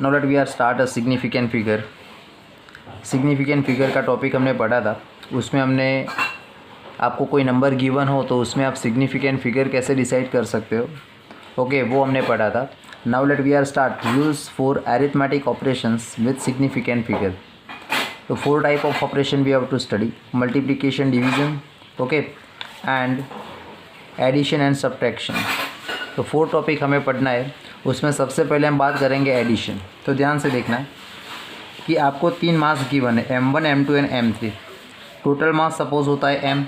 Now let we are start a significant figure. Significant figure का topic हमने पढ़ा था, उसमें हमने आपको कोई नंबर गिवन हो तो उसमें आप सिग्निफिकेंट फिगर कैसे डिसाइड कर सकते हो, ओके वो हमने पढ़ा था। Now let we are start use for arithmetic operations with significant figure. तो 4 type of operation we have to study: multiplication, division, okay, and addition and subtraction. तो 4 टॉपिक हमें पढ़ना है। उसमें सबसे पहले हम बात करेंगे एडिशन। तो ध्यान से देखना कि आपको 3 मास गिवन है, M1, M2 and M3। Total mass suppose होता है M,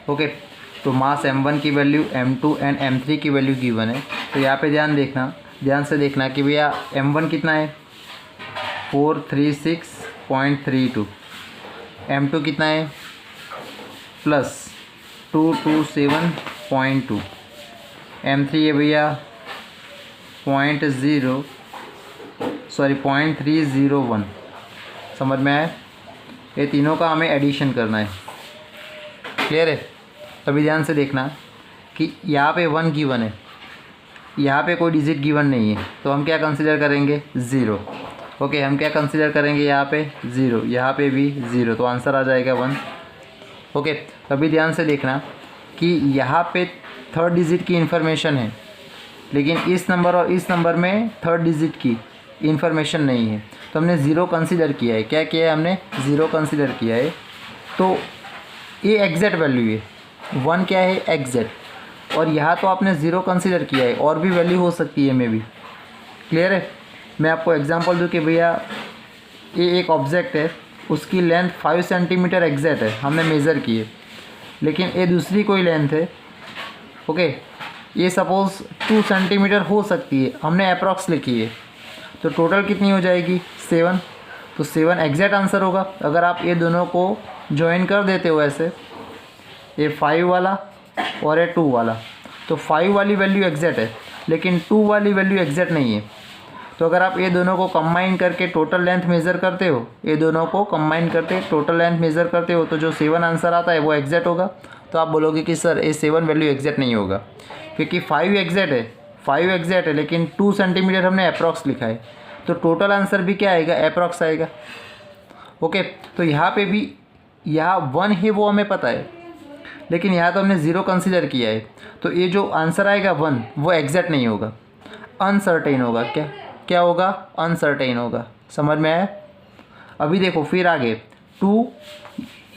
ओके। तो मास M1 की वैल्यू, M2 एंड M3 की वैल्यू गिवन है। तो यहाँ पे ध्यान से देखना कि भैया M1 कितना है 436.32, M2 कितना है प्लस 227.2, M3 है भैया 0.301। समझ में आया? ये तीनों का हमें एडिशन करना है, क्लियर है? अभी ध्यान से देखना कि यहाँ पे 1 गिवन है, यहाँ पे कोई डिजिट गिवन नहीं है, तो हम क्या कंसीडर करेंगे 0, ओके। हम क्या कंसीडर करेंगे यहाँ पे 0, यहाँ पे भी 0, तो आंसर आ जाएगा 1, ओके। अभी ध्यान से देखना कि यहाँ पे 3rd डिजिट की इन्फॉर्मेशन है, लेकिन इस नंबर और इस नंबर में 3rd डिजिट की इन्फॉर्मेशन नहीं है, तो हमने 0 कंसीडर किया है। क्या किया है हमने? 0 कंसीडर किया है। तो ये एग्जैक्ट वैल्यू है, 1 क्या है एग्जैक्ट, और यहाँ तो आपने 0 कंसीडर किया है, और भी वैल्यू हो सकती है मे भी, क्लियर है? मैं आपको एग्जांपल दूँ कि भैया ये एक ऑब्जेक्ट है, उसकी लेंथ 5 सेंटीमीटर एग्जैक्ट है, हमने मेज़र की है, लेकिन ये दूसरी कोई लेंथ है, ओके। ये सपोज़ 2 सेंटीमीटर हो सकती है, हमने अप्रॉक्स लिखी है, तो टोटल कितनी हो जाएगी 7। तो 7 एग्जैक्ट आंसर होगा। अगर आप ये दोनों को ज्वाइन कर देते हो ऐसे, ये 5 वाला और ये 2 वाला, तो 5 वाली वैल्यू एग्जैक्ट है, लेकिन 2 वाली वैल्यू एग्जैक्ट नहीं है। तो अगर आप ये दोनों को कंबाइन करके टोटल लेंथ मेज़र करते हो, ये दोनों को कंबाइन करके टोटल लेंथ मेज़र करते हो, तो जो 7 आंसर आता है वो एग्जैक्ट होगा। तो आप बोलोगे कि सर ये 7 वैल्यू एग्जैक्ट नहीं होगा, क्योंकि 5 एग्जैक्ट है, 5 एग्जैक्ट है, लेकिन 2 सेंटीमीटर हमने अप्रॉक्स लिखा है, तो टोटल आंसर भी क्या आएगा? अप्रॉक्स आएगा, ओके। तो यहाँ पे भी यहाँ 1 है वो हमें पता है, लेकिन यहाँ तो हमने 0 कंसीडर किया है, तो ये जो आंसर आएगा 1 वो एग्जैक्ट नहीं होगा, अनसर्टेन होगा। क्या होगा? अनसर्टेन होगा। समझ में आया? अभी देखो फिर आगे 2,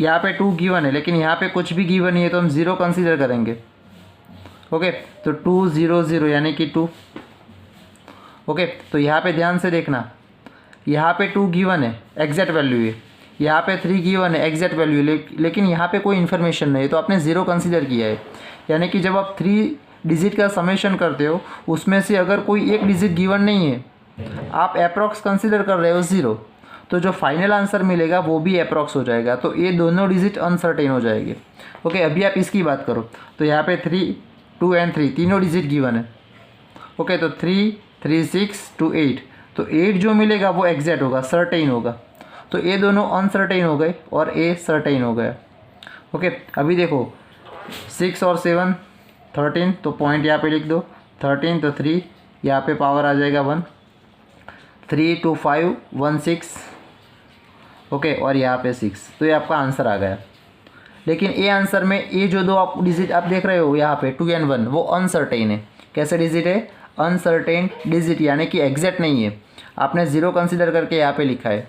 यहाँ पे 2 गिवन है, लेकिन यहाँ पे कुछ भी गिवन नहीं है, तो हम 0 कंसीडर करेंगे, ओके। तो 2 0 0 यानी कि 2, ओके। तो यहाँ पे ध्यान से देखना, यहाँ पे 2 गिवन है, एग्जैक्ट वैल्यू है, यहाँ पे 3 गिवन है, एग्जैक्ट वैल्यू, लेकिन यहाँ पे कोई इन्फॉर्मेशन नहीं है, तो आपने 0 कंसीडर किया है। यानी कि जब आप 3 डिजिट का समेशन करते हो, उसमें से अगर कोई एक डिजिट गिवन नहीं है, आप अप्रॉक्स कंसीडर कर रहे हो 0, तो जो फाइनल आंसर मिलेगा वो भी अप्रॉक्स हो जाएगा, तो ये दोनों डिजिट अनसर्टेन हो जाएंगे, ओके। अभी आप इसकी बात करो, तो यहाँ पे 3, 2 एंड 3 तीनों डिजिट गिवन है, ओके। तो 3, 3, 6 to 8, तो 8 जो मिलेगा वो एग्जैक्ट होगा, सर्टेन होगा। तो ये दोनों अनसर्टेन हो गए और ए सर्टेन हो गया, ओके। अभी देखो 6 और 7 13, तो पॉइंट यहाँ पे लिख दो 13, तो 3 यहाँ पे पावर आ जाएगा 1, 3 2 5 1 6, ओके, और यहाँ पे 6, तो ये आपका आंसर आ गया। लेकिन ए आंसर में ये जो 2 आप डिजिट आप देख रहे हो यहाँ पे 2 and 1, वो अनसर्टेन है। कैसे डिजिट है? अनसर्टेन डिजिट, यानी कि एग्जैक्ट नहीं है, आपने 0 कंसीडर करके यहाँ पे लिखा है।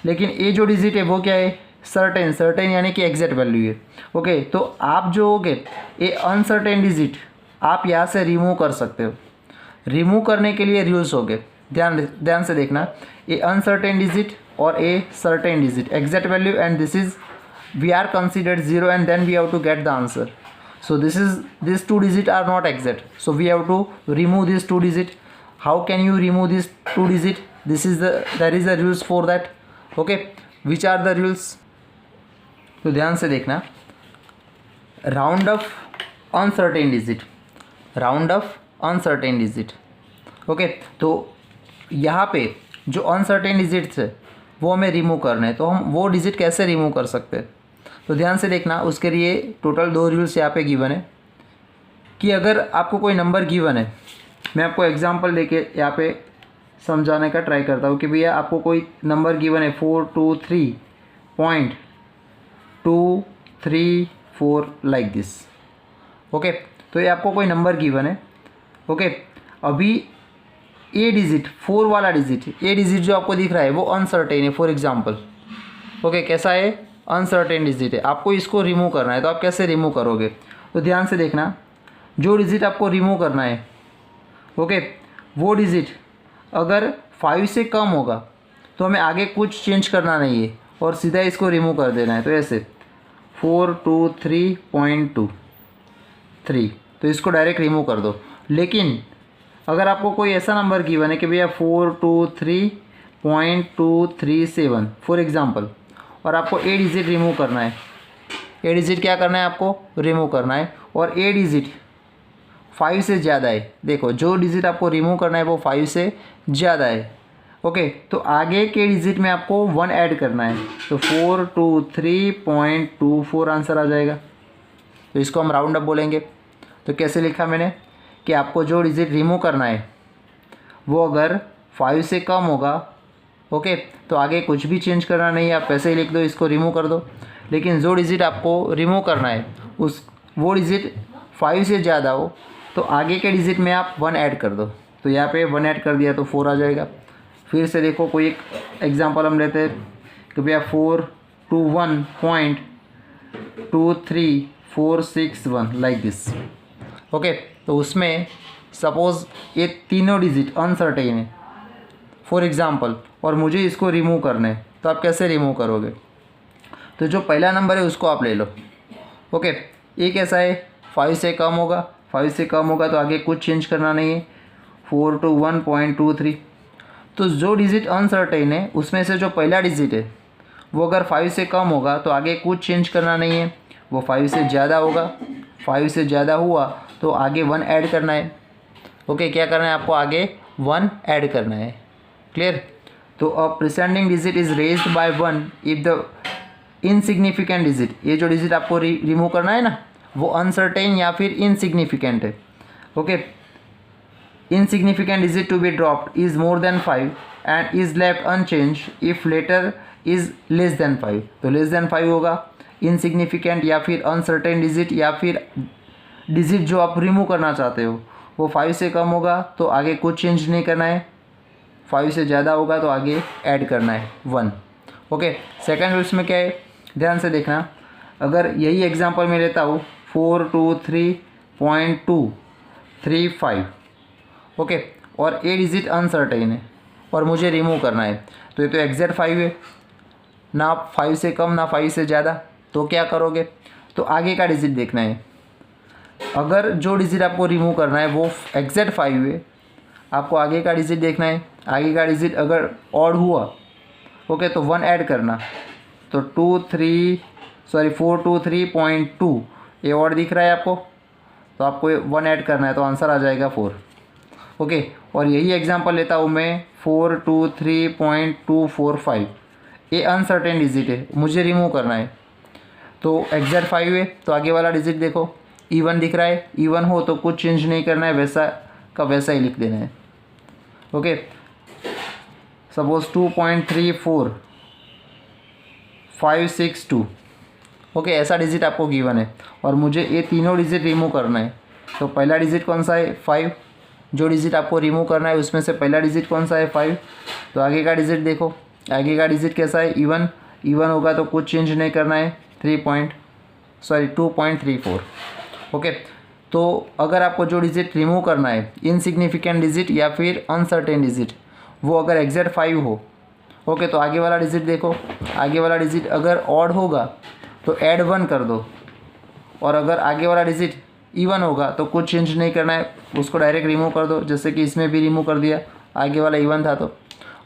लेकिन ये जो डिजिट है वो क्या है? सर्टेन यानी कि एग्जैक्ट वैल्यू है, ओके। तो आप जो होगे ये अनसर्टेन डिजिट आप यहाँ से रिमूव कर सकते हो। रिमूव करने के लिए रूल्स हो गए, ध्यान से देखना, ये अनसर्टेन डिजिट और a certain digit, exact value, and this is we are considered 0 and then we have to get the answer. So these 2 digit are not exact, so we have to remove these 2 digit. How can you remove these 2 digit? There is a rules for that, okay. Which are the rules? तो ध्यान से देखना, round of uncertain digit, round of uncertain digit, okay. तो यहाँ पे जो uncertain digits है वो हमें रिमूव करना है, तो हम वो डिजिट कैसे रिमूव कर सकते हैं? तो ध्यान से देखना, उसके लिए टोटल 2 रूल्स यहाँ पे गिवन है कि अगर आपको कोई नंबर गिवन है, मैं आपको एग्जांपल देके यहाँ पे समझाने का ट्राई करता हूँ कि भैया आपको कोई नंबर गिवन है 423.234 लाइक दिस। ओके, तो ये आपको कोई नंबर गिवन है। ओके, अभी ए डिजिट 4 वाला डिजिट, ए डिजिट जो आपको दिख रहा है वो अनसर्टेन है। फॉर एग्जांपल ओके, कैसा है? अनसर्टेन डिजिट है। आपको इसको रिमूव करना है, तो आप कैसे रिमूव करोगे? तो ध्यान से देखना, जो डिजिट आपको रिमूव करना है ओके, वो डिजिट अगर 5 से कम होगा तो हमें आगे कुछ चेंज करना नहीं है और सीधा इसको रिमूव कर देना है। तो ऐसे 423.23, तो इसको डायरेक्ट रिमूव कर दो। लेकिन अगर आपको कोई ऐसा नंबर गिवन है कि भैया 423.237 फॉर एग्जांपल, और आपको ए डिजिट रिमूव करना है, ए डिजिट क्या करना है? आपको रिमूव करना है, और ए डिजिट 5 से ज़्यादा है। देखो, जो डिजिट आपको रिमूव करना है वो 5 से ज़्यादा है। ओके, तो आगे के डिजिट में आपको 1 ऐड करना है, तो 423.24 आंसर आ जाएगा। तो इसको हम राउंड अप बोलेंगे। तो कैसे लिखा मैंने कि आपको जो डिजिट रिमूव करना है वो अगर 5 से कम होगा ओके, तो आगे कुछ भी चेंज करना नहीं है, आप ऐसे ही लिख दो, इसको रिमूव कर दो। लेकिन जो डिजिट आपको रिमूव करना है वो डिजिट 5 से ज़्यादा हो तो आगे के डिजिट में आप 1 ऐड कर दो। तो यहाँ पे 1 ऐड कर दिया तो 4 आ जाएगा। फिर से देखो, कोई एक एग्जांपल हम लेते हैं कि भैया 421.23461 लाइक दिस। ओके, तो उसमें सपोज़ ये तीनों डिजिट अनसर्टेन है फॉर एग्जांपल, और मुझे इसको रिमूव करना है, तो आप कैसे रिमूव करोगे? तो जो पहला नंबर है उसको आप ले लो। ओके, ये कैसा है? 5 से कम होगा, 5 से कम होगा तो आगे कुछ चेंज करना नहीं है, 421.23। तो जो डिजिट अनसर्टेन है उसमें से जो पहला डिजिट है वो अगर 5 से कम होगा तो आगे कुछ चेंज करना नहीं है, वो 5 से ज़्यादा होगा, 5 से ज़्यादा हुआ तो आगे 1 ऐड करना है। ओके, क्या करना है आपको? आगे 1 ऐड करना है। क्लियर? तो a preceding digit is raised by 1 if the insignificant digit, ये जो डिजिट आपको रिमूव करना है ना वो अनसर्टेन या फिर इनसिग्निफिकेंट है। Okay, insignificant digit to be dropped is more than 5 and is left unchange if latter is less than 5। तो लेस देन 5 होगा, इनसिग्निफिकेंट या फिर अनसर्टेन डिजिट या फिर डिजिट जो आप रिमूव करना चाहते हो वो 5 से कम होगा तो आगे कुछ चेंज नहीं करना है, 5 से ज़्यादा होगा तो आगे ऐड करना है 1। ओके, सेकंड रूल्स में क्या है? ध्यान से देखना, अगर यही एग्जांपल मैं लेता हूँ 423.235 ओके, और ए डिजिट अनसर्टेन है और मुझे रिमूव करना है, तो ये तो एग्जैक्ट 5 है ना, 5 से कम ना 5 से ज़्यादा। तो क्या करोगे? तो आगे का डिजिट देखना है। अगर जो डिजिट आपको रिमूव करना है वो एग्जैक्ट 5 है, आपको आगे का डिजिट देखना है। आगे का डिजिट अगर ऑड हुआ ओके तो 1 ऐड करना, तो 423.2 ये ऑड दिख रहा है आपको, तो आपको 1 ऐड करना है, तो आंसर आ जाएगा 4। ओके, और यही एग्जांपल लेता हूँ मैं 423.245, ये अनसर्टेन डिजिट है, मुझे रिमूव करना है, तो एग्जैक्ट 5 है, तो आगे वाला डिजिट देखो इवन दिख रहा है, इवन हो तो कुछ चेंज नहीं करना है, वैसा का वैसा ही लिख देना है। ओके, सपोज 2.34562 ओके, ऐसा डिजिट आपको गिवन है और मुझे ये तीनों डिजिट रिमूव करना है। तो पहला डिजिट कौन सा है? 5। जो डिजिट आपको रिमूव करना है उसमें से पहला डिजिट कौन सा है? 5। तो आगे का डिजिट देखो, आगे का डिजिट कैसा है? इवन, इवन होगा तो कुछ चेंज नहीं करना है, 2.34। ओके, तो अगर आपको जो डिजिट रिमूव करना है इनसिग्निफिकेंट डिजिट या फिर अनसर्टेन डिजिट, वो अगर एग्जैक्ट 5 हो ओके, तो आगे वाला डिजिट देखो, आगे वाला डिजिट अगर ऑड होगा तो ऐड 1 कर दो, और अगर आगे वाला डिजिट इवन होगा तो कुछ चेंज नहीं करना है, उसको डायरेक्ट रिमूव कर दो, जैसे कि इसमें भी रिमूव कर दिया, आगे वाला इवन था तो।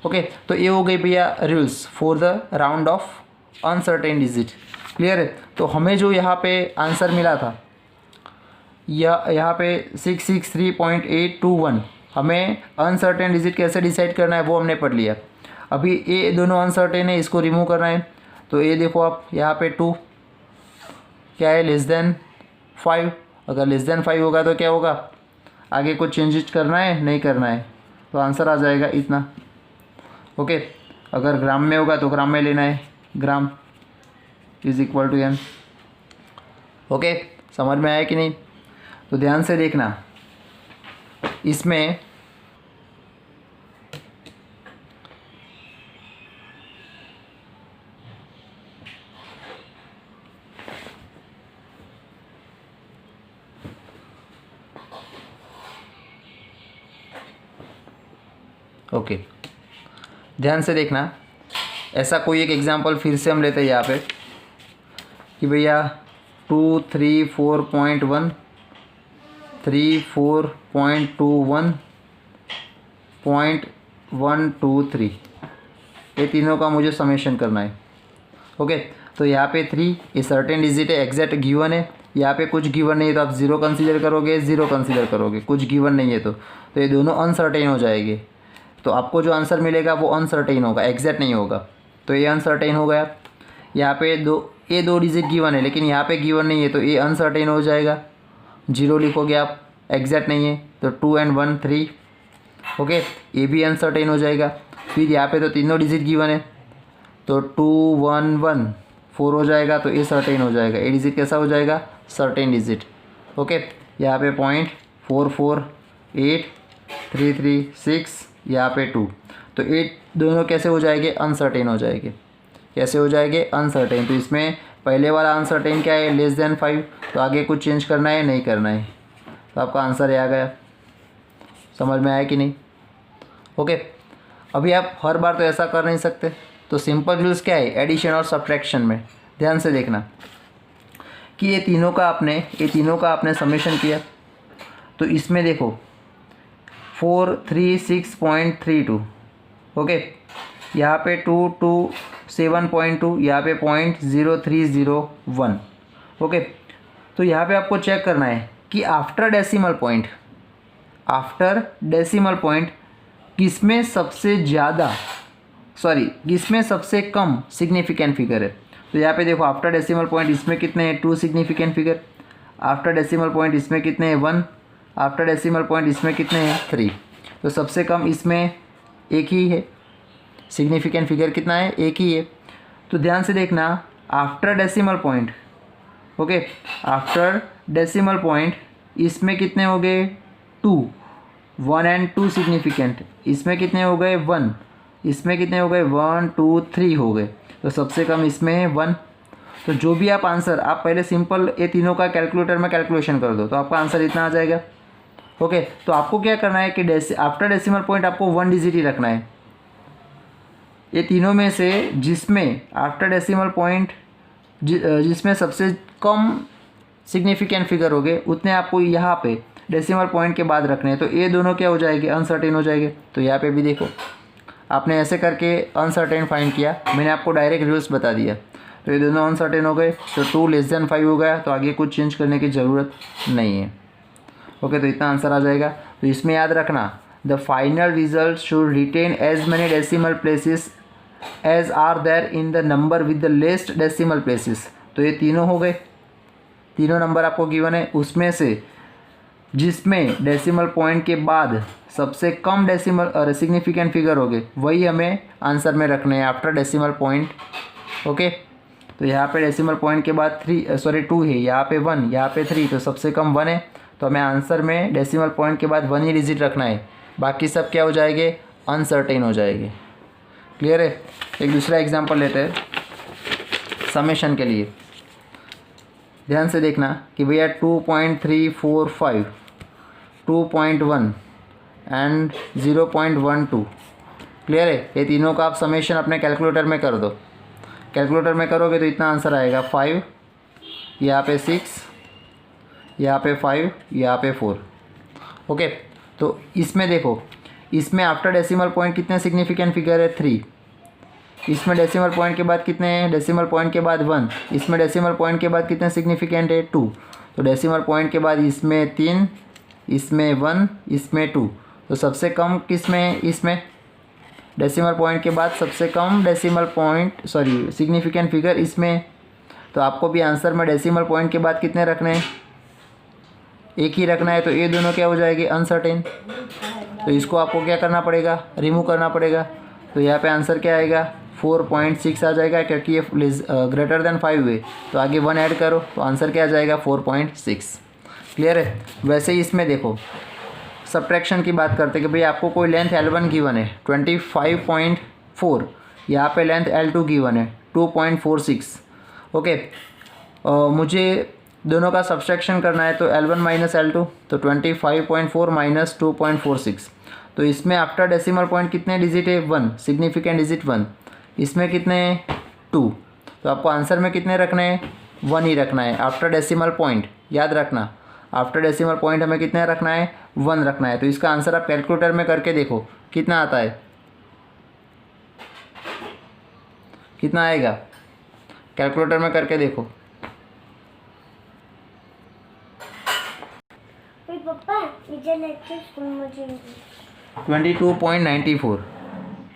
ओके, तो ये हो गई भैया rules for the round of uncertain digit. Clear है? तो हमें जो यहाँ पे आंसर मिला था यहाँ पे 663.821, हमें अनसर्टेन डिजिट कैसे डिसाइड करना है वो हमने पढ़ लिया। अभी ये दोनों अनसर्टेन है, इसको रिमूव करना है, तो ये देखो आप यहाँ पे 2 क्या है? Less than 5। अगर लेस देन 5 होगा तो क्या होगा? आगे कुछ चेंजेस करना है? नहीं करना है। तो आंसर आ जाएगा इतना। ओके, अगर ग्राम में होगा तो ग्राम में लेना है, gram is equal to M. Okay, समझ में आया कि नहीं? तो ध्यान से देखना, इसमें ओके, ध्यान से देखना, ऐसा कोई एक एग्जांपल फिर से हम लेते हैं यहाँ पे कि भैया 234.1 34.21 0.123 ये तीनों का मुझे समेशन करना है। ओके, तो यहाँ पे 3 ये सर्टेन डिजिट है, एग्जैक्ट गिवन है। यहाँ पे कुछ गिवन नहीं है तो आप 0 कंसीडर करोगे, 0 कंसीडर करोगे, कुछ गिवन नहीं है तो ये दोनों अनसर्टेन हो जाएंगे। तो आपको जो आंसर मिलेगा वो अनसर्टेन होगा, एग्जैक्ट नहीं होगा। तो ये अनसर्टेन हो गया। यहाँ पे दो डिजिट गिवन है लेकिन यहाँ पे गिवन नहीं है तो ये अनसर्टेन हो जाएगा, 0 लिखोगे आप, एग्जैक्ट नहीं है। तो 2 and 1 3। ओके, ये भी अनसर्टेन हो जाएगा। फिर यहाँ पे तो तीनों डिजिट गिवन है तो 2 1 1 4 हो जाएगा, तो ये सर्टेन हो जाएगा। ये डिजिट कैसा हो जाएगा? Certain digit. ओके, यहाँ पे 0.44 8 3 3 6, यहाँ पे 2, तो 8 दोनों कैसे हो जाएंगे? अनसर्टेन हो जाएंगे। कैसे हो जाएंगे? अनसर्टेन। तो इसमें पहले वाला अनसर्टेन क्या है? Less than 5। तो आगे कुछ चेंज करना है? नहीं करना है। तो आपका आंसर आ गया। समझ में आया कि नहीं? ओके, अभी आप हर बार तो ऐसा कर नहीं सकते, तो सिंपल रूल्स क्या है एडिशन और सब्ट्रैक्शन में? ध्यान से देखना कि ये तीनों का आपने समेशन किया, तो इसमें देखो 436.32। ओके, यहाँ पे 227.2, यहाँ पे 0.0301। ओके, तो यहाँ पे आपको चेक करना है कि आफ्टर डेसिमल पॉइंट किसमें सबसे कम सिग्निफिकेंट फिगर है। तो यहाँ पे देखो आफ्टर डेसिमल पॉइंट इसमें कितने हैं? 2 significant figure. After decimal point इसमें कितने हैं? 1। आफ्टर डेसिमल पॉइंट इसमें कितने हैं? 3। तो सबसे कम इसमें एक ही है, सिग्निफिकेंट फिगर कितना है? एक ही है। तो ध्यान से देखना, after decimal point, okay, after decimal point इसमें कितने हो गए? 2, 1 and 2 सिग्निफिकेंट। इसमें कितने हो गए? 1। इसमें कितने हो गए? 1 2 3 हो गए। तो सबसे कम इसमें है 1। तो जो भी आप आंसर, आप पहले सिंपल ये तीनों का कैलकुलेटर में कैलकुलेशन कर दो, तो आपका आंसर इतना आ जाएगा। ओके, तो आपको क्या करना है कि आफ्टर डेसिमल पॉइंट आपको 1 डिजिट ही रखना है। ये तीनों में से जिसमें आफ्टर डेसिमल पॉइंट जिसमें सबसे कम सिग्निफिकेंट फिगर हो गए उतने आपको यहाँ पे डेसिमल पॉइंट के बाद रखने हैं। तो ये दोनों क्या हो जाएंगे? अनसर्टेन हो जाएंगे। तो यहाँ पे भी देखो, आपने ऐसे करके अनसर्टेन फाइंड किया, मैंने आपको डायरेक्ट रूल्स बता दिया। तो ये दोनों अनसर्टेन हो गए, तो 2 लेस देन 5 हो गया, तो आगे कुछ चेंज करने की ज़रूरत नहीं है। ओके, तो इतना आंसर आ जाएगा। तो इसमें याद रखना, the final result should retain as many decimal places as are there in the number with the least decimal places. तो ये तीनों हो गए, तीनों नंबर आपको गिवन है, उसमें से जिसमें डेसिमल पॉइंट के बाद सबसे कम डेसिमल और सिग्निफिकेंट फिगर हो गए वही हमें आंसर में रखने हैं आफ्टर डेसिमल पॉइंट। ओके, तो यहाँ पे डेसिमल पॉइंट के बाद 2 है, यहाँ पे 1, यहाँ पे 3, तो सबसे कम 1 है। तो हमें आंसर में डेसिमल पॉइंट के बाद 1 ही डिजिट रखना है, बाकी सब क्या हो जाएंगे? अनसर्टेन हो जाएंगे। क्लियर है? एक दूसरा एग्जांपल लेते हैं समेशन के लिए। ध्यान से देखना कि भैया 2.345, 2.1 एंड 0.12। क्लियर है? ये तीनों का आप समेशन अपने कैलकुलेटर में कर दो। कैलकुलेटर में करोगे तो इतना आंसर आएगा 5, यहाँ पे 6, यहाँ पे 5, यहाँ पे 4। ओके, तो इसमें देखो, इसमें आफ्टर डेसिमल पॉइंट कितने सिग्निफिकेंट फिगर है? 3। इसमें डेसिमल पॉइंट के बाद कितने हैं? डेसिमल पॉइंट के बाद 1। इसमें डेसिमल पॉइंट के बाद कितने सिग्निफिकेंट है? 2। तो डेसिमल पॉइंट के बाद इसमें 3, इसमें 1, इसमें 2। तो सबसे कम किस में है? इसमें डेसिमल पॉइंट के बाद सबसे कम सिग्निफिकेंट फिगर इसमें। तो आपको भी आंसर में डेसिमल पॉइंट के बाद कितने रखने हैं? एक ही रखना है। तो ये दोनों क्या हो जाएंगे? अनसर्टेन। तो इसको आपको क्या करना पड़ेगा, रिमूव करना पड़ेगा। तो यहाँ पे आंसर क्या आएगा, 4.6 आ जाएगा, क्योंकि ये ग्रेटर देन 5 है तो आगे 1 ऐड करो तो आंसर क्या आ जाएगा, 4.6। क्लियर है। वैसे ही इसमें देखो सब्ट्रैक्शन की बात करते हैं कि भाई आपको कोई लेंथ L1 गिवन है 25.4, यहाँ पे लेंथ L2 गिवन है 2.46। ओके, मुझे दोनों का सब्ट्रैक्शन करना है तो L1 माइनस L2, तो 25.4 माइनस 2.46। तो इसमें आफ्टर डेसिमल पॉइंट कितने डिजिट है, 1, सिग्निफिकेंट डिजिट 1। इसमें कितने हैं, 2। तो आपको आंसर में कितने रखने हैं, 1 ही रखना है आफ्टर डेसिमल पॉइंट। याद रखना, आफ्टर डेसिमल पॉइंट हमें कितने रखना है, 1 रखना है। तो इसका आंसर आप कैलकुलेटर में करके देखो कितना आता है, कितना आएगा, कैलकुलेटर में करके देखो। पापा मुझे लेक्चर स्कूल मुझे 22.94,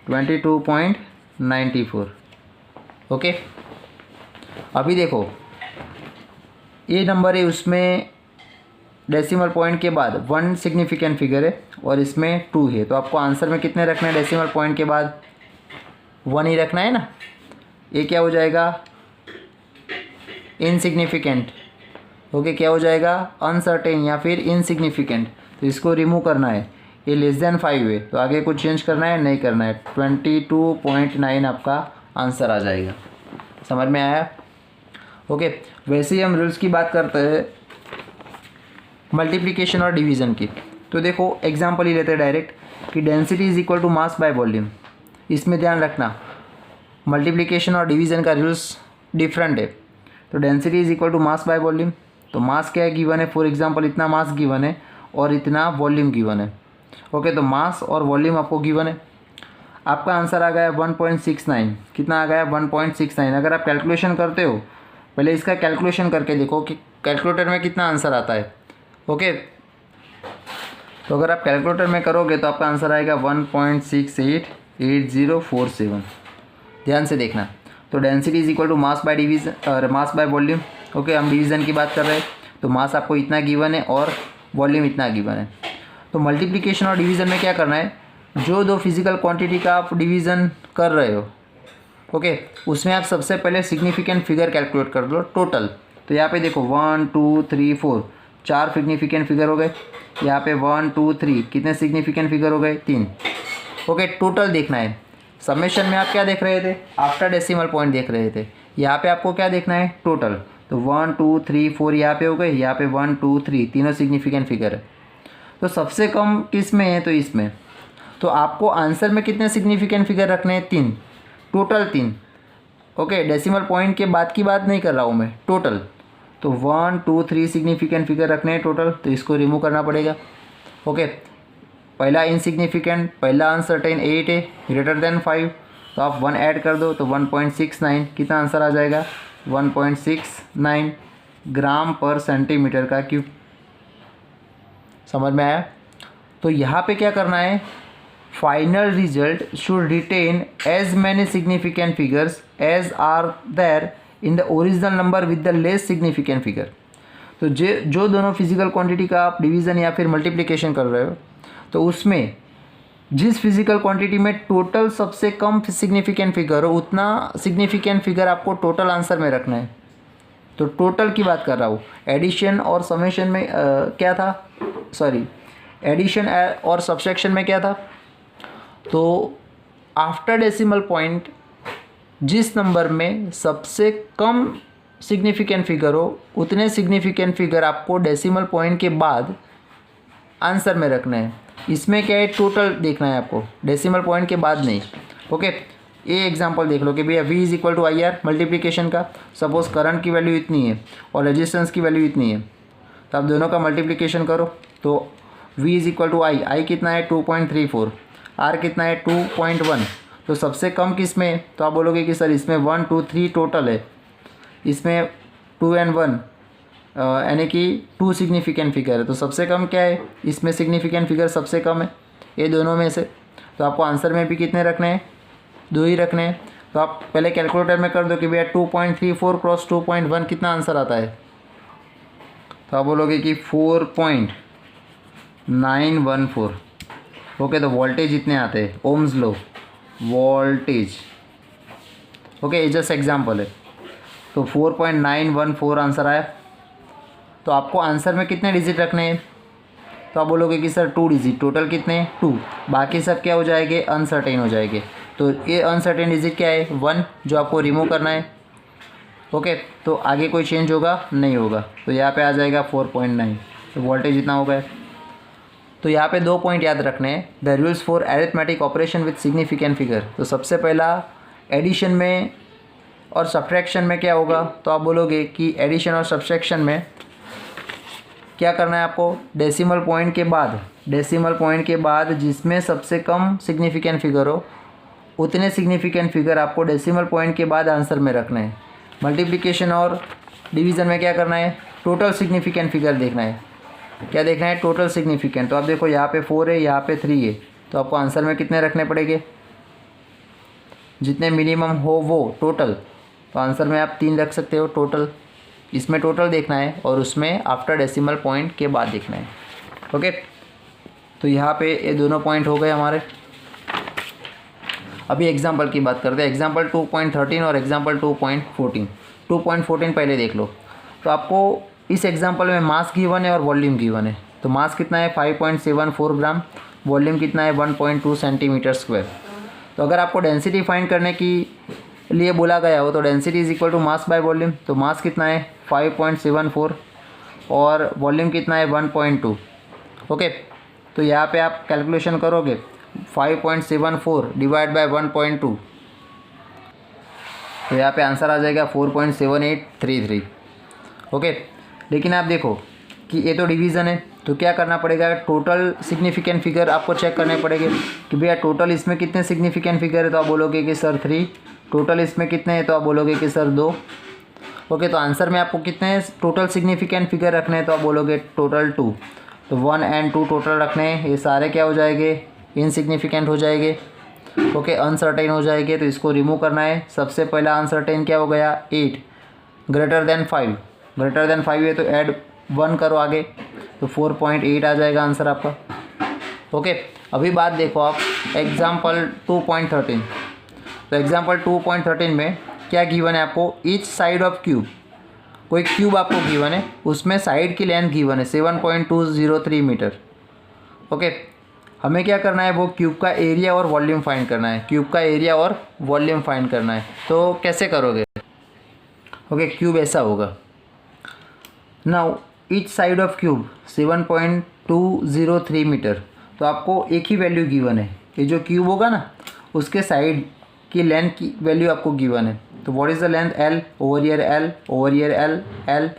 22.94। ओके, अभी देखो ये नंबर है, उसमें डेसिमल पॉइंट के बाद 1 सिग्निफिकेंट फिगर है और इसमें 2 है। तो आपको आंसर में कितने रखना है, डेसिमल पॉइंट के बाद 1 ही रखना है ना। ये क्या हो जाएगा, इनसिग्निफिकेंट। ओके, क्या हो जाएगा, अनसर्टेन या फिर इनसिग्निफिकेंट। तो इसको रिमूव करना है। ये लेस देन 5 है तो आगे कुछ चेंज करना है, नहीं करना है। 22.9 आपका आंसर आ जाएगा। समझ में आया। ओके, वैसे ही हम रूल्स की बात करते हैं मल्टीप्लिकेशन और डिवीज़न की। तो देखो एग्जांपल ही लेते हैं डायरेक्ट कि density is equal to mass by volume. इसमें ध्यान रखना मल्टीप्लिकेशन और डिवीज़न का रूल्स डिफरेंट है। तो density is equal to mass by volume, तो मास क्या है गिवन है, फॉर एग्जांपल इतना मास गिवन है और इतना वॉल्यूम गिवन है। ओके, तो मास और वॉल्यूम आपको गिवन है। आपका आंसर आ गया 1.69। कितना आ गया, 1.69। अगर आप कैलकुलेशन करते हो, पहले इसका कैलकुलेशन करके देखो कि कैलकुलेटर में कितना आंसर आता है। ओके, तो अगर आप कैलकुलेटर में करोगे तो आपका आंसर आएगा 1.688047। ध्यान से देखना। तो density is equal to mass by division और मास बाय वॉल्यूम। ओके, हम डिवीज़न की बात कर रहे हैं तो मास आपको इतना गिवन है और वॉल्यूम इतना गिवन है। तो मल्टीप्लिकेशन और डिवीज़न में क्या करना है, जो दो फिजिकल क्वांटिटी का आप डिवीज़न कर रहे हो, ओके, उसमें आप सबसे पहले सिग्निफिकेंट फिगर कैलकुलेट कर लो टोटल। तो यहाँ पे देखो 1 2 3 4 4 सिग्निफिकेंट फिगर हो गए। यहाँ पे 1 2 3 कितने सिग्निफिकेंट फिगर हो गए, 3। ओके, टोटल देखना है। समेशन में आप क्या देख रहे थे, आफ्टर डेसिमल पॉइंट देख रहे थे। यहाँ पे आपको क्या देखना है, टोटल। तो 1 2 3 4 यहाँ पे हो गए, यहाँ पे 1 2 3 तीनों सिग्निफिकेंट फिगर है। तो सबसे कम किस में है, तो इसमें। तो आपको आंसर में कितने सिग्निफिकेंट फिगर रखने हैं, 3, टोटल 3। ओके, डेसिमल पॉइंट के बाद की बात नहीं कर रहा हूँ मैं, टोटल। तो 1 2 3 सिग्निफिकेंट फिगर रखने हैं टोटल, तो इसको रिमूव करना पड़ेगा। ओके, पहला इनसिग्निफिकेंट, पहला अनसर्टेन 8 है, ग्रेटर देन 5, तो आप 1 ऐड कर दो तो 1.69। कितना आंसर आ जाएगा, 1.69 ग्राम पर सेंटीमीटर का क्यूब। समझ में आया। तो यहाँ पे क्या करना है, final result should retain as many significant figures as are there in the original number with the less significant figure. तो जो दोनों फिजिकल क्वांटिटी का आप डिवीज़न या फिर मल्टीप्लिकेशन कर रहे हो, तो उसमें जिस फिजिकल क्वांटिटी में टोटल सबसे कम सिग्निफिकेंट फिगर हो, उतना सिग्निफिकेंट फिगर आपको टोटल आंसर में रखना है। तो टोटल की बात कर रहा हूँ। एडिशन और समेशन में क्या था, सॉरी, एडिशन और सब्सट्रैक्शन में क्या था, तो आफ्टर डेसिमल पॉइंट जिस नंबर में सबसे कम सिग्निफिकेंट फिगर हो, उतने सिग्निफिकेंट फिगर आपको डेसिमल पॉइंट के बाद आंसर में रखना है। इसमें क्या है, टोटल देखना है आपको, डेसिमल पॉइंट के बाद नहीं। ओके, ये एग्जांपल देख लो कि भैया V is equal to I R multiplication का। सपोज करंट की वैल्यू इतनी है और रेजिस्टेंस की वैल्यू इतनी है, तो आप दोनों का मल्टीप्लिकेशन करो। तो V इज इक्वल टू आई कितना है 2.34, R कितना है 2.1। तो सबसे कम किस में, तो आप बोलोगे कि सर इसमें 1 2 3 टोटल है, इसमें 2 and 1 यानी कि 2 सिग्निफिकेंट फिगर है। तो सबसे कम क्या है, इसमें सिग्निफिकेंट फिगर सबसे कम है ये दोनों में से। तो आपको आंसर में भी कितने रखने हैं, 2 ही रखने हैं। तो आप पहले कैलकुलेटर में कर दो कि भैया 2.34 क्रॉस 2.1 कितना आंसर आता है। तो आप बोलोगे कि 4.914। ओके, तो वोल्टेज इतने आते हैं, ओम्स लो, वोल्टेज। ओके, ये जस्ट एग्जाम्पल है। तो 4.914 आंसर आया। तो आपको आंसर में कितने डिजिट रखने हैं? तो आप बोलोगे कि सर 2 डिजिट, टोटल कितने? 2। बाकी सब क्या हो जाएंगे? अनसर्टेन हो जाएंगे। तो ये अनसर्टेन डिजिट क्या है? 1, जो आपको रिमूव करना है। ओके, तो आगे कोई चेंज होगा? नहीं होगा। तो यहाँ पे आ जाएगा 4.9। तो वोल्टेज इतना हो गया। तो यहाँ पे 2 पॉइंट याद रखने हैं। The rules for arithmetic operation with significant figure. तो सबसे पहला एडिशन में और सब्ट्रैक्शन में क्या होगा? तो आप बोलोगे कि एडिशन और सब्ट्रैक्शन में क्या करना है आपको? डेसिमल पॉइंट के बाद जिसमें सबसे कम सिग्निफिकेंट फिगर हो, उतने सिग्निफिकेंट फिगर आपको डेसिमल पॉइंट के बाद आंसर में रखना है। मल्टीप्लिकेशन और डिवीज़न में क्या करना है? टोटल सिग्निफिकेंट फिगर देखना है। क्या देखना है? Total significant. तो आप देखो यहाँ पे 4 है, यहाँ पे 3 है, तो आपको आंसर में कितने रखने पड़ेंगे? जितने मिनिमम हो वो टोटल। तो आंसर में आप 3 रख सकते हो टोटल। इसमें टोटल देखना है और उसमें आफ्टर डेसिमल पॉइंट के बाद देखना है। ओके, तो यहाँ पे ये दोनों पॉइंट हो गए हमारे। अभी एग्जाम्पल की बात करते हैं। एग्जाम्पल 2.13 और एग्जाम्पल 2.14। 2.14 पहले देख लो। तो आपको इस एग्जाम्पल में मास गिवन है और वॉल्यूम गिवन है। तो मास कितना है? 5.74 ग्राम। वॉल्यूम कितना है? 1.2 सेंटीमीटर स्क्वायर। तो अगर आपको डेंसिटी फाइंड करने की लिए बोला गया हो तो density is equal to mass by volume. तो मास कितना है? 5.74 और वॉल्यूम कितना है? 1.2। ओके, तो यहाँ पे आप कैलकुलेशन करोगे 5.74 डिवाइड बाय 1.2, तो यहाँ पे आंसर आ जाएगा 4.7833। ओके, लेकिन आप देखो कि ये तो डिवीज़न है, तो क्या करना पड़ेगा? टोटल सिग्निफिकेंट फिगर आपको चेक करने पड़ेंगे कि भैया टोटल इसमें कितने सिग्निफिकेंट फिगर है। तो आप बोलोगे कि सर 3। टोटल इसमें कितने हैं? तो आप बोलोगे कि सर 2। ओके, तो आंसर में आपको कितने टोटल सिग्निफिकेंट फिगर रखने हैं? तो आप बोलोगे टोटल 2। तो 1 और 2 टोटल रखने हैं। ये सारे क्या हो जाएंगे? इनसिग्निफिकेंट हो जाएंगे। ओके, अनसर्टेन हो जाएंगे। तो इसको रिमूव करना है। सबसे पहला अनसर्टेन क्या हो गया? 8 ग्रेटर देन 5। ग्रेटर देन 5 है तो ऐड 1 करो आगे, तो 4.8 आ जाएगा आंसर आपका। ओके, अभी बात देखो आप एग्जाम्पल 2.13। तो एग्जाम्पल 2.13 में क्या गिवन है आपको? Each side of cube. कोई क्यूब आपको गिवन है, उसमें साइड की लेंथ गिवन है 7.203 मीटर। ओके, हमें क्या करना है? वो क्यूब का एरिया और वॉल्यूम फाइंड करना है। क्यूब का एरिया और वॉल्यूम फाइंड करना है। तो कैसे करोगे? ओके, क्यूब ऐसा होगा। Now each side of cube 7.203 metre. तो आपको एक ही वैल्यू गिवन है। ये जो क्यूब होगा ना, उसके साइड की लेंथ की वैल्यू आपको गिवन है। तो what is the length? L over year L over year L L.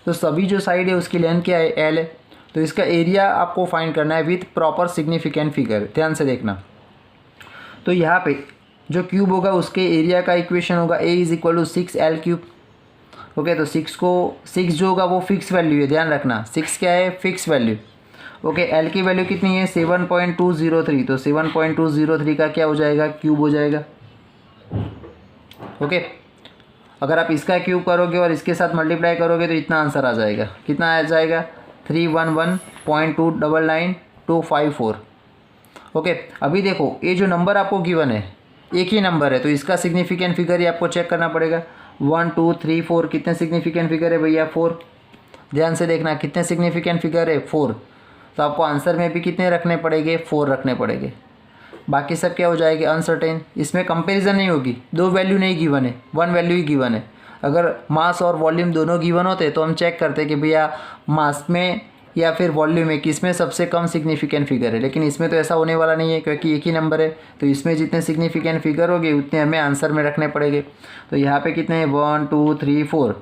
तो सभी जो साइड है उसकी लेंथ क्या है? एल है। तो इसका एरिया आपको फाइंड करना है विथ प्रॉपर सिग्निफिकेंट फिगर। ध्यान से देखना। तो यहाँ पे जो क्यूब होगा उसके एरिया का इक्वेशन होगा A is equal to 6L cube. Okay, तो 6 जो होगा वो फिक्स वैल्यू है, ध्यान रखना। 6 क्या है? Fix value. ओके, एल की वैल्यू कितनी है? 7.203। तो 7.203 का क्या हो जाएगा? क्यूब हो जाएगा। ओके, अगर आप इसका क्यूब करोगे और इसके साथ मल्टीप्लाई करोगे तो इतना आंसर आ जाएगा। कितना आ जाएगा? 311.299254। ओके, अभी देखो ये जो नंबर आपको गिवन है एक ही नंबर है, तो इसका सिग्निफिकेंट फिगर ही आपको चेक करना पड़ेगा। 1 2 3 4 कितने सिग्निफिकेंट फिगर है भैया? 4। ध्यान से देखना कितने सिग्निफिकेंट फिगर है? 4। तो आपको आंसर में भी कितने रखने पड़ेंगे? 4 रखने पड़ेंगे। बाकी सब क्या हो जाएगी? अनसर्टेन। इसमें कंपैरिजन नहीं होगी। 2 वैल्यू नहीं गिवन है, 1 वैल्यू ही गिवन है। अगर मास और वॉल्यूम दोनों गिवन होते तो हम चेक करते कि भैया मास में या फिर वॉल्यूम में किस में सबसे कम सिग्निफिकेंट फिगर है। लेकिन इसमें तो ऐसा होने वाला नहीं है क्योंकि एक ही नंबर है। तो इसमें जितने सिग्निफिकेंट फिगर होंगे उतने हमें आंसर में रखने पड़ेंगे। तो यहाँ पे कितने हैं? 1 2 3 4।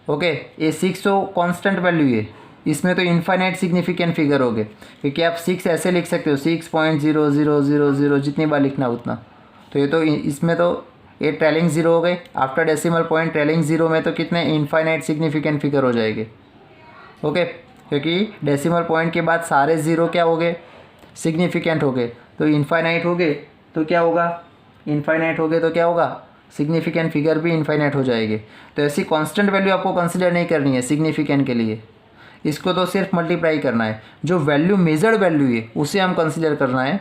ओके, ये 6 तो कांस्टेंट वैल्यू है। इसमें तो इनफाइनाइट सिग्निफिकेंट फिगर हो गए, क्योंकि आप 6 ऐसे लिख सकते हो 6.0000 जितनी बार लिखना उतना। तो ये तो इसमें तो ये ट्रेलिंग ज़ीरो हो गए। After decimal point trailing zero में तो कितने इनफाइनाइट सिग्निफिकेंट फिगर हो जाएंगे। ओके, क्योंकि डेसिमल पॉइंट के बाद सारे ज़ीरो क्या हो गए? सिग्निफिकेंट हो गए। तो इनफाइनाइट हो गए तो क्या होगा? इनफाइनाइट हो गए तो क्या होगा? सिग्निफिकेंट फिगर भी इनफाइनाइट हो जाएंगे। तो ऐसी कांस्टेंट वैल्यू आपको कंसिडर नहीं करनी है सिग्निफिकेंट के लिए। इसको तो सिर्फ मल्टीप्लाई करना है। जो वैल्यू मेजर्ड वैल्यू है उसे हम कंसीडर करना है,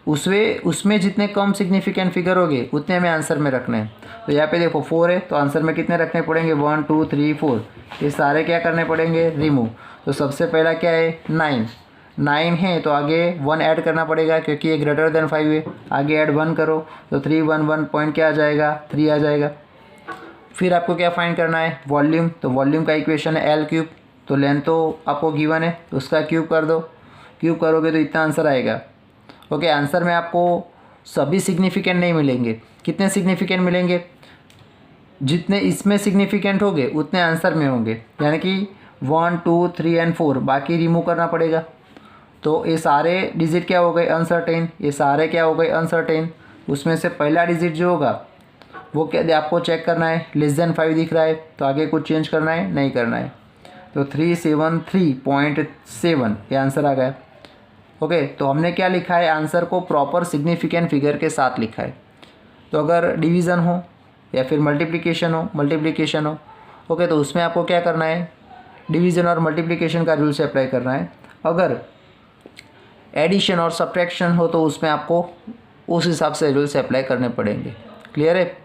उसमें जितने कम सिग्निफिकेंट फिगर होंगे उतने हमें आंसर में रखने हैं। तो यहाँ पे देखो 4 है तो आंसर में कितने रखने पड़ेंगे, 1 2 3 4, ये सारे क्या करने पड़ेंगे, रिमूव। तो सबसे पहला क्या है, 9 है तो आगे 1 ऐड करना पड़ेगा क्योंकि ये ग्रेटर देन 5 है, आगे ऐड 1 करो तो 3 1 1 पॉइंट क्या आ जाएगा, 3 आ जाएगा। फिर आपको क्या फाइंड करना है, वॉल्यूम। तो वॉल्यूम का इक्वेशन है L क्यूब, तो लेंथ तो आपको गिवन है तो उसका क्यूब कर दो, क्यूब करोगे तो इतना आंसर आएगा। ओके, आंसर में आपको सभी सिग्निफिकेंट नहीं मिलेंगे, कितने सिग्निफिकेंट मिलेंगे, जितने इसमें सिग्निफिकेंट होंगे उतने आंसर में होंगे, यानी कि 1 2 3 एंड 4, बाकी रिमूव करना पड़ेगा। तो ये सारे डिजिट क्या हो गए, अनसर्टेन, ये सारे क्या हो गए, अनसर्टेन। उसमें से पहला डिजिट जो होगा वो क्या आपको चेक करना है, लेस देन 5 दिख रहा है तो आगे कुछ चेंज करना है, नहीं करना है। तो 373.7 ये आंसर आ गया। ओके, तो हमने क्या लिखा है, आंसर को प्रॉपर सिग्निफिकेंट फिगर के साथ लिखा है। तो अगर डिवीज़न हो या फिर मल्टीप्लिकेशन हो, ओके, तो उसमें आपको क्या करना है, डिवीज़न और मल्टीप्लिकेशन का रूल से अप्लाई करना है। अगर एडिशन और सब्ट्रैक्शन हो तो उसमें आपको उस हिसाब से रूल से अप्लाई करने पड़ेंगे। क्लियर है।